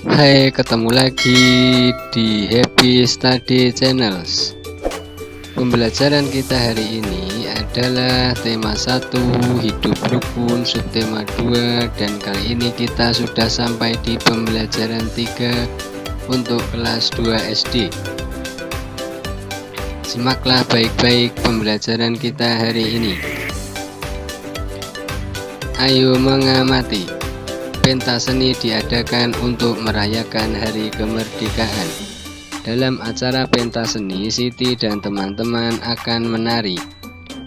Hai, ketemu lagi di Happy Study Channels. Pembelajaran kita hari ini adalah tema 1 hidup rukun, subtema 2, dan kali ini kita sudah sampai di pembelajaran 3 untuk kelas 2 SD. Simaklah baik-baik pembelajaran kita hari ini. Ayo mengamati. Pentas seni diadakan untuk merayakan hari kemerdekaan. Dalam acara pentas seni, Siti dan teman-teman akan menari.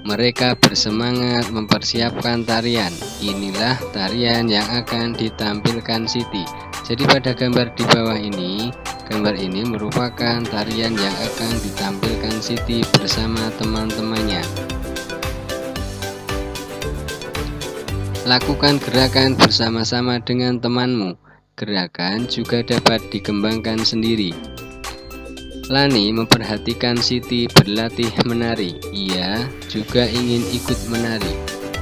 Mereka bersemangat mempersiapkan tarian. Inilah tarian yang akan ditampilkan Siti. Jadi pada gambar di bawah ini, gambar ini merupakan tarian yang akan ditampilkan Siti bersama teman-temannya. Lakukan gerakan bersama-sama dengan temanmu. Gerakan juga dapat dikembangkan sendiri. Lani memperhatikan Siti berlatih menari. Ia juga ingin ikut menari.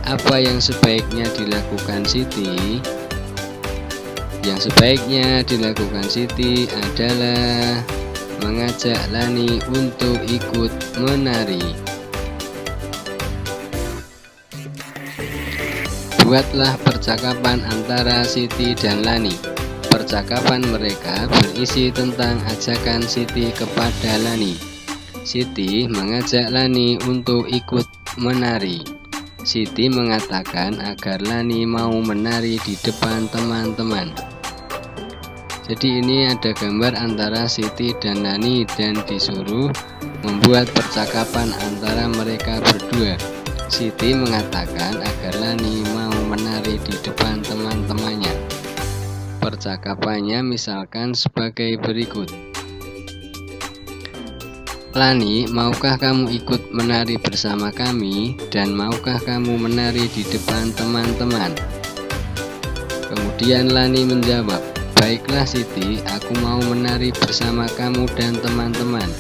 Apa yang sebaiknya dilakukan Siti? Yang sebaiknya dilakukan Siti adalah mengajak Lani untuk ikut menari. Buatlah percakapan antara Siti dan Lani. Percakapan mereka berisi tentang ajakan Siti kepada Lani. Siti mengajak Lani untuk ikut menari. Siti mengatakan agar Lani mau menari di depan teman-teman. Jadi ini ada gambar antara Siti dan Lani dan disuruh membuat percakapan antara mereka berdua. Siti mengatakan agar Lani mau menari di depan teman-temannya. Percakapannya misalkan sebagai berikut. Lani, maukah kamu ikut menari bersama kami? Dan maukah kamu menari di depan teman-teman? Kemudian Lani menjawab, baiklah Siti, aku mau menari bersama kamu dan teman-teman.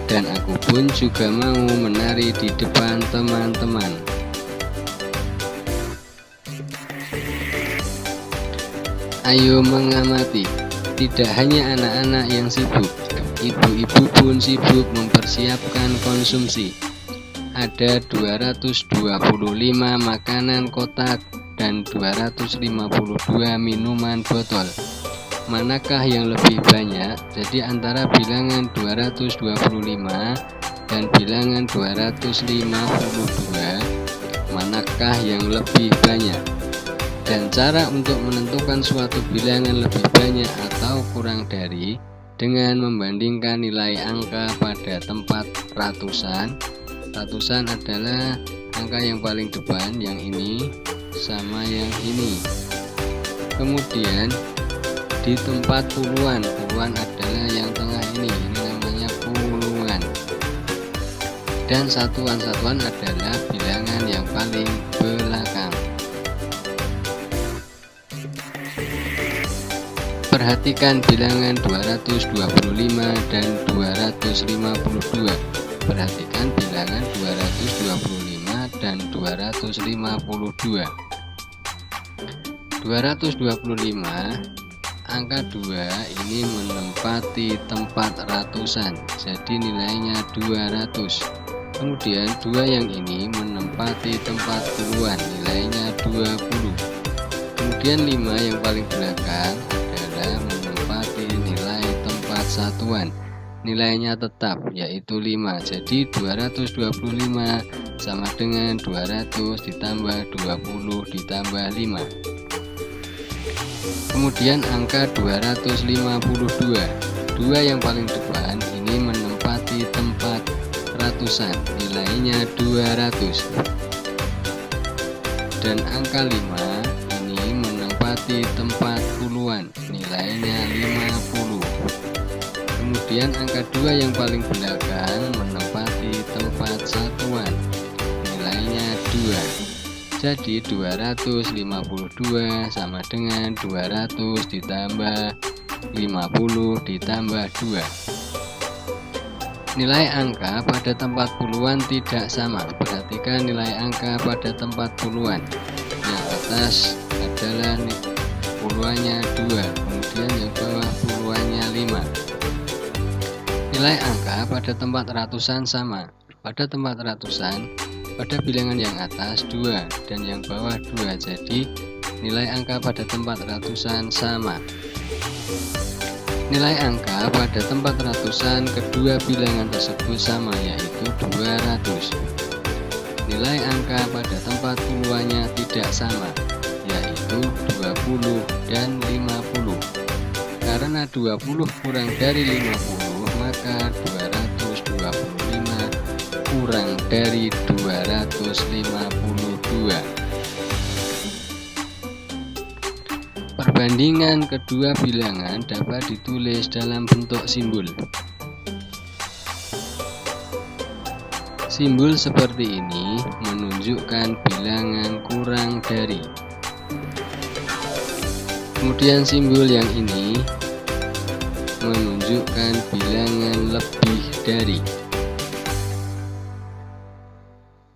Dan aku pun juga mau menari di depan teman-teman. Ayo mengamati. Tidak hanya anak-anak yang sibuk, ibu-ibu pun sibuk mempersiapkan konsumsi. Ada 225 makanan kotak dan 252 minuman botol. Manakah yang lebih banyak? Jadi antara bilangan 225 dan bilangan 252, manakah yang lebih banyak? Dan cara untuk menentukan suatu bilangan lebih banyak atau kurang dari dengan membandingkan nilai angka pada tempat ratusan. Ratusan adalah angka yang paling depan, yang ini sama yang ini. Kemudian di tempat puluhan, puluhan adalah yang tengah ini namanya puluhan. Dan satuan-satuan adalah bilangan yang paling belakang. Perhatikan bilangan 225 dan 252. Perhatikan bilangan 225 dan 252. 225 angka 2 ini menempati tempat ratusan, jadi nilainya 200. Kemudian 2 yang ini menempati tempat puluhan, nilainya 20. Kemudian 5 yang paling belakang adalah menempati nilai tempat satuan, nilainya tetap yaitu 5. Jadi 225 sama dengan 200 ditambah 20 ditambah 5. Kemudian angka 252, 2 yang paling depan ini menempati tempat ratusan, nilainya 200. Dan angka 5 ini menempati tempat puluhan, nilainya 50. Kemudian angka 2 yang paling belakang menempati tempat satuan, nilainya 2. Jadi 252 sama dengan 200 ditambah 50 ditambah 2. Nilai angka pada tempat puluhan tidak sama. Perhatikan nilai angka pada tempat puluhan. Yang atas adalah puluhannya 2, kemudian yang bawah Nilai angka pada tempat ratusan sama. Pada tempat ratusan, pada bilangan yang atas 2 dan yang bawah 2, jadi nilai angka pada tempat ratusan sama. Nilai angka pada tempat ratusan kedua bilangan tersebut sama, yaitu 200. Nilai angka pada tempat puluhannya tidak sama, yaitu 20 dan 50. Karena 20 kurang dari 50, maka 225 kurang dari 252. Perbandingan kedua bilangan dapat ditulis dalam bentuk simbol. Simbol seperti ini menunjukkan bilangan kurang dari. Kemudian simbol yang ini menunjukkan bilangan lebih dari.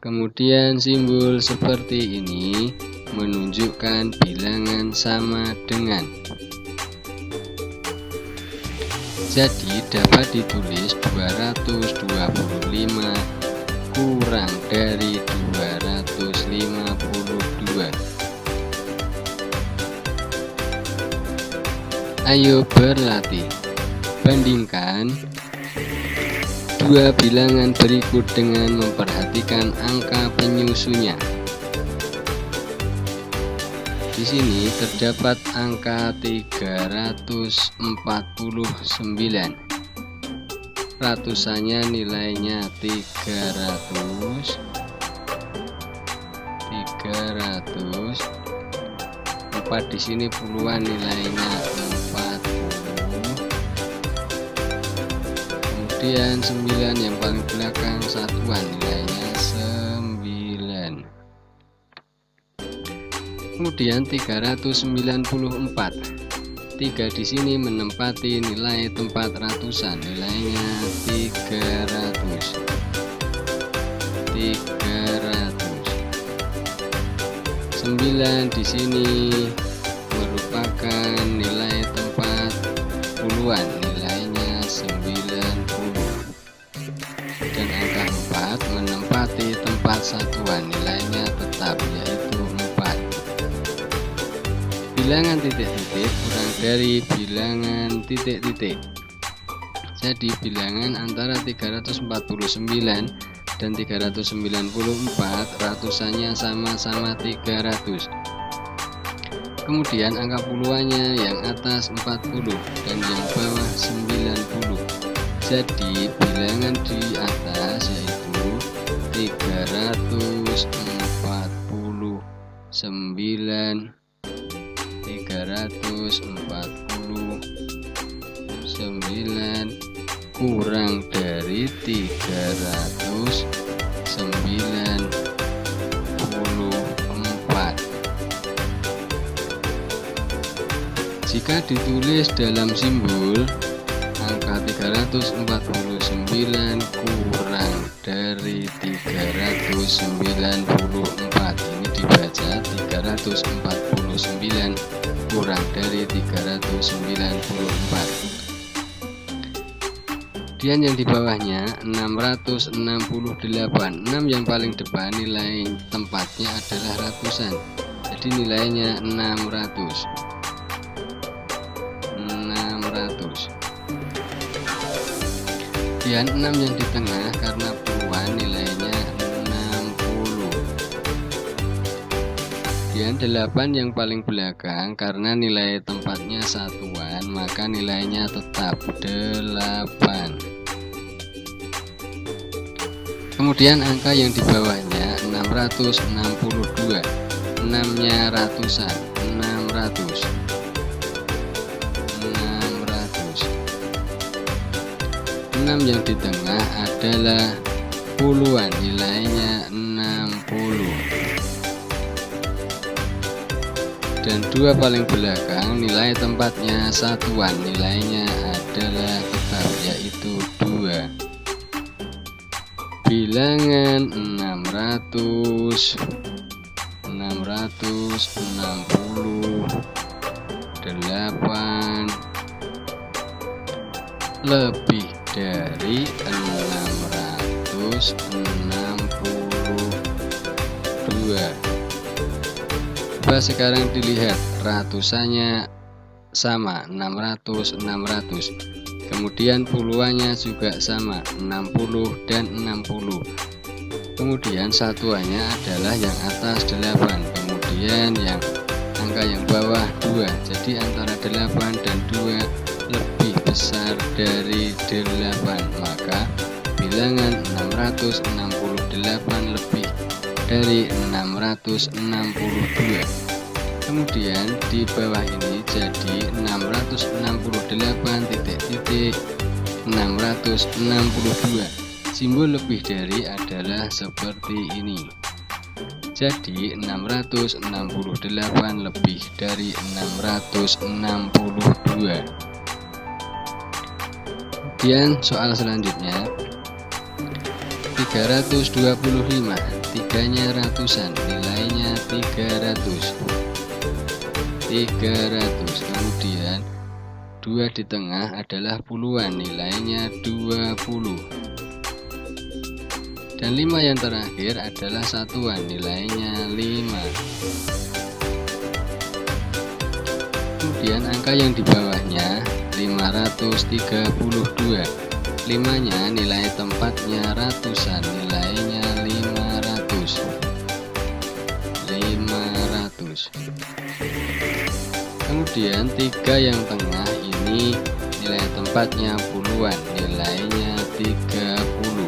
Kemudian simbol seperti ini menunjukkan bilangan sama dengan. Jadi dapat ditulis 225 kurang dari 252. Ayo berlatih. Bandingkan dua bilangan berikut dengan memperhatikan angka penyusunnya. Di sini terdapat angka 349. Ratusannya nilainya 300. 4 di sini puluhan nilainya 40. Kemudian 9 yang paling belakang satuan nilainya 9. Kemudian 394. 3 di sini menempati nilai tempat ratusan, nilainya 300. 9 di sini merupakan nilai tempat puluhan, nilainya 90. Dan angka 4 menempati tempat satuan, nilainya tetap, yaitu 4. Bilangan titik-titik kurang dari bilangan titik-titik. Jadi bilangan antara 349 dan 394 ratusannya sama-sama 300. Kemudian angka puluhannya yang atas 40 dan yang bawah 90. Jadi bilangan di atas yaitu 349 kurang dari 394. Jika ditulis dalam simbol, angka 349 kurang dari 394, ini dibaca 349 kurang dari 394. Kemudian yang di bawahnya 668. 6 yang paling depan nilai tempatnya adalah ratusan, jadi nilainya 600. Kemudian 6 yang di tengah karena puluhan nilainya 60. Kemudian 8 yang paling belakang karena nilai tempatnya satuan, maka nilainya tetap 8. Kemudian angka yang di bawahnya 662. 6-nya ratusan, 600. 6 yang di tengah adalah puluhan, nilainya 60. Dan 2 paling belakang nilai tempatnya satuan, nilainya adalah tetap, yaitu 2. Bilangan 660, 8, lebih dari 662. Coba sekarang dilihat ratusannya sama 600, kemudian puluhannya juga sama 60 dan 60. Kemudian satuannya adalah yang atas 8, kemudian yang angka yang bawah 2. Jadi antara 8 dan 2 lebih besar dari 8, maka bilangan 668 lebih dari 662. Kemudian di bawah ini jadi 668 simbol lebih dari adalah seperti ini. Jadi 668 lebih dari 662. Kemudian soal selanjutnya 325, tiganya ratusan, nilainya 300. Kemudian 2 di tengah adalah puluhan, nilainya 20. Dan 5 yang terakhir adalah satuan, nilainya 5. Kemudian angka yang di bawahnya 532. 5-nya nilai tempatnya ratusan, nilainya 500. Kemudian 3 yang tengah ini nilai tempatnya puluhan, nilainya 30.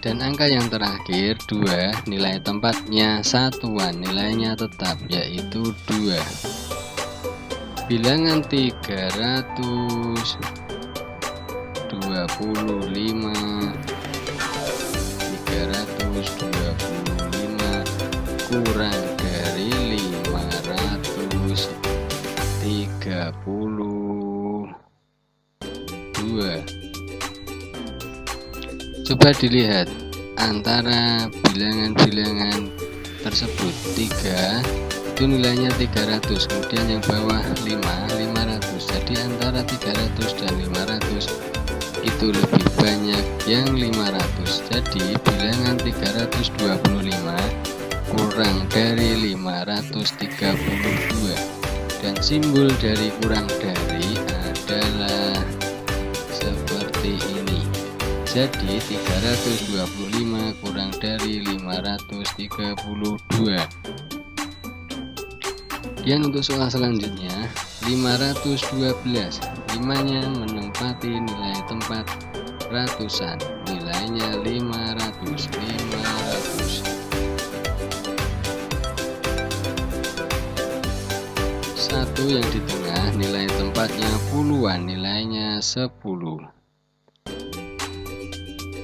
Dan angka yang terakhir 2, nilai tempatnya satuan, nilainya tetap yaitu 2. Bilangan 325 kurang dari 532. Coba dilihat antara bilangan-bilangan tersebut. 3 itu nilainya 300, kemudian yang bawah 500. Jadi antara 300 dan 500 itu lebih banyak yang 500. Jadi bilangan 325 kurang dari 532. Dan simbol dari kurang dari adalah seperti ini. Jadi 325 kurang dari 532. Kemudian untuk soal selanjutnya 512, 5-nya menempati nilai tempat ratusan, nilainya 500. 1 yang di tengah nilai tempatnya puluhan, nilainya 10.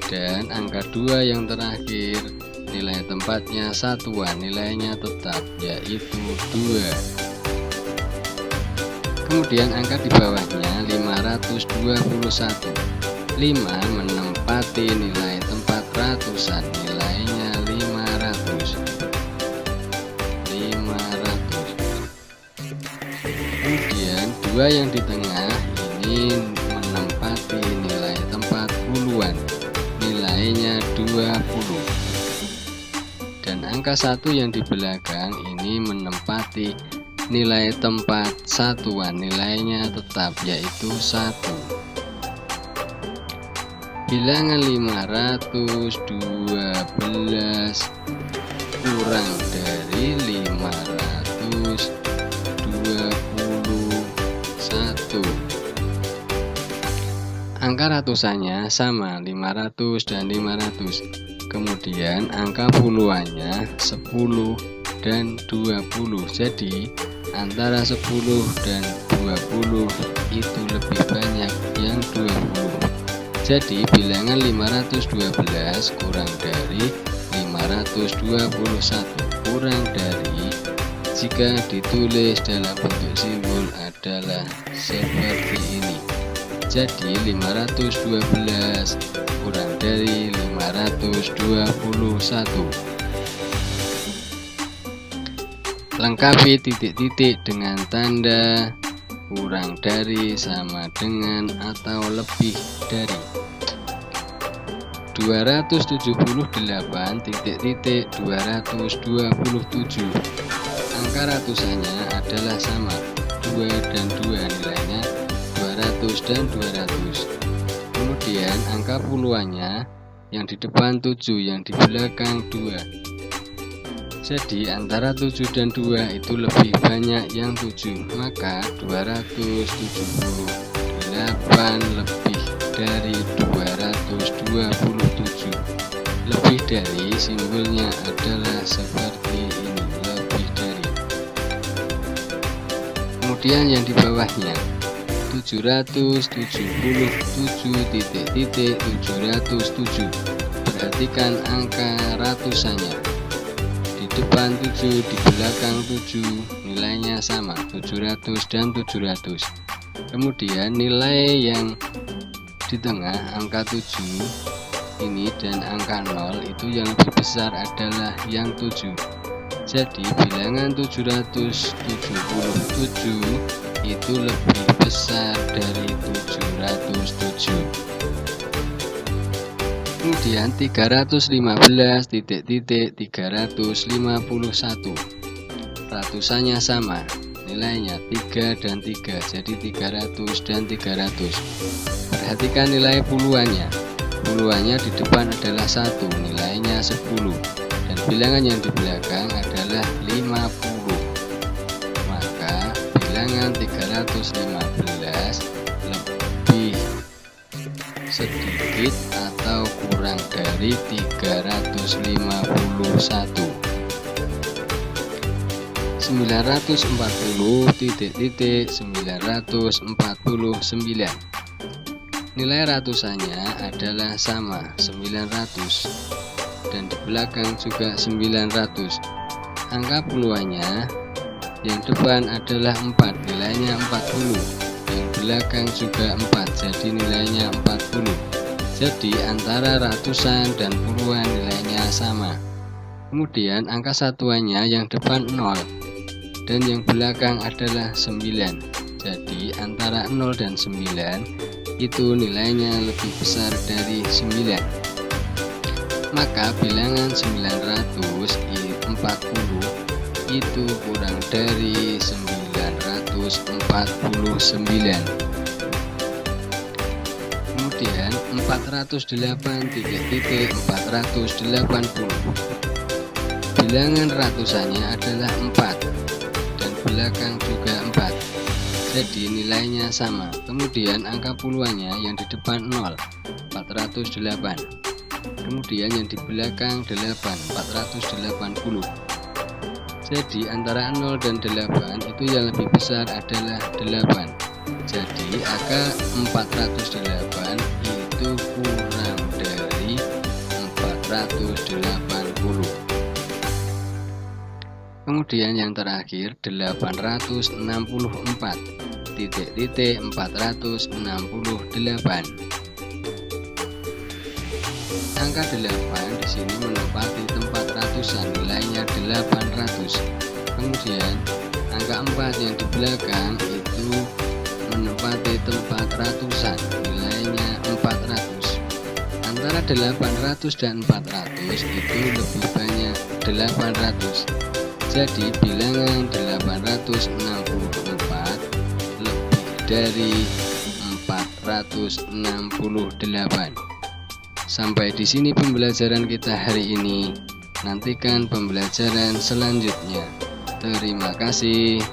Dan angka 2 yang terakhir nilai tempatnya satuan, nilainya tetap yaitu 2. Kemudian angka di bawahnya 521. 5 menempati nilai tempat ratusan, nilainya 500. Kemudian 2 yang di tengah ini menempati nilai tempat puluhan, nilainya 20. Dan angka 1 yang di belakang ini menempati nilai tempat satuan, nilainya tetap yaitu 1. Bilangan 512 kurang dari 521. Angka ratusannya sama 500 dan 500. Kemudian angka puluhannya 10 dan 20. Jadi antara 10 dan 20 itu lebih banyak yang 20. Jadi bilangan 512 kurang dari 521 kurang dari, jika ditulis dalam bentuk simbol adalah seperti ini. Jadi 512 kurang dari 521. Lengkapi titik-titik dengan tanda kurang dari, sama dengan, atau lebih dari. 278.227. Angka ratusannya adalah sama, 2 dan 2, nilainya 200 dan 200. Kemudian angka puluhannya yang di depan 7, yang di belakang 2. Jadi antara 7 dan 2 itu lebih banyak yang 7, maka 278 lebih dari 227. Lebih dari simbolnya adalah seperti ini, lebih dari. Kemudian yang di bawahnya 777.707. Perhatikan angka ratusannya. Di depan 7, di belakang 7, nilainya sama, 700 dan 700. Kemudian nilai yang di tengah angka 7 ini dan angka 0 itu yang lebih besar adalah yang 7. Jadi bilangan 777 itu lebih besar dari 707. Kemudian 315.351. Ratusannya sama, nilainya 3 dan 3, jadi 300 dan 300. Perhatikan nilai puluhannya. Puluhannya di depan adalah 1, nilainya 10, dan bilangan yang di belakang adalah 50. Maka bilangan 315 lebih sedikit atau kurang dari 351. 940.949. Nilai ratusannya adalah sama, 900, dan di belakang juga 900. Angka puluhannya yang depan adalah 4, nilainya 40, yang belakang juga 4, jadi nilainya 40. Jadi antara ratusan dan puluhan nilainya sama. Kemudian angka satuannya yang depan 0 dan yang belakang adalah 9. Jadi antara 0 dan 9 itu nilainya lebih besar dari 9. Maka bilangan 940 itu kurang dari 949. Kemudian 408.480. Bilangan ratusannya adalah 4 dan belakang juga 4. Jadi nilainya sama. Kemudian angka puluhannya yang di depan 0, 408. Kemudian yang di belakang 8, 480. Jadi antara 0 dan 8 itu yang lebih besar adalah 8. Jadi angka 408 itu kurang dari 480. Kemudian yang terakhir 864.468. Angka 8 di sini menempati tempat ratusan, nilainya 800. Kemudian angka 4 yang di belakang itu menempati tempat ratusan, nilainya 400. Antara 800 dan 400 itu lebih banyak 800. Jadi bilangan 864 lebih dari 468. Sampai di sini pembelajaran kita hari ini. Nantikan pembelajaran selanjutnya. Terima kasih.